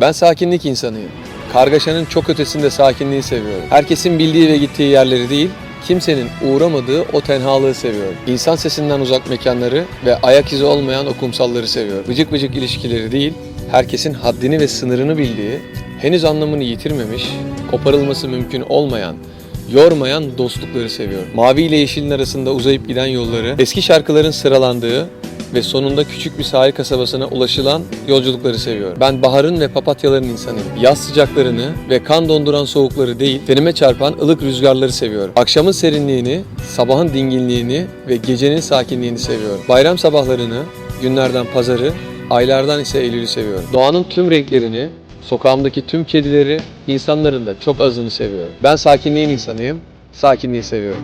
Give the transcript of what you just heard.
Ben sakinlik insanıyım. Kargaşanın çok ötesinde sakinliği seviyorum. Herkesin bildiği ve gittiği yerleri değil, kimsenin uğramadığı o tenhalığı seviyorum. İnsan sesinden uzak mekanları ve ayak izi olmayan o kumsalları seviyorum. Vıcık vıcık ilişkileri değil, herkesin haddini ve sınırını bildiği, henüz anlamını yitirmemiş, koparılması mümkün olmayan, yormayan dostlukları seviyorum. Mavi ile yeşilin arasında uzayıp giden yolları, eski şarkıların sıralandığı ve sonunda küçük bir sahil kasabasına ulaşılan yolculukları seviyorum. Ben baharın ve papatyaların insanıyım. Yaz sıcaklarını ve kan donduran soğukları değil, tenime çarpan ılık rüzgarları seviyorum. Akşamın serinliğini, sabahın dinginliğini ve gecenin sakinliğini seviyorum. Bayram sabahlarını, günlerden pazarı, aylardan ise Eylül'ü seviyorum. Doğanın tüm renklerini, sokağımdaki tüm kedileri, insanların da çok azını seviyorum. Ben sakinliğin insanıyım, sakinliği seviyorum.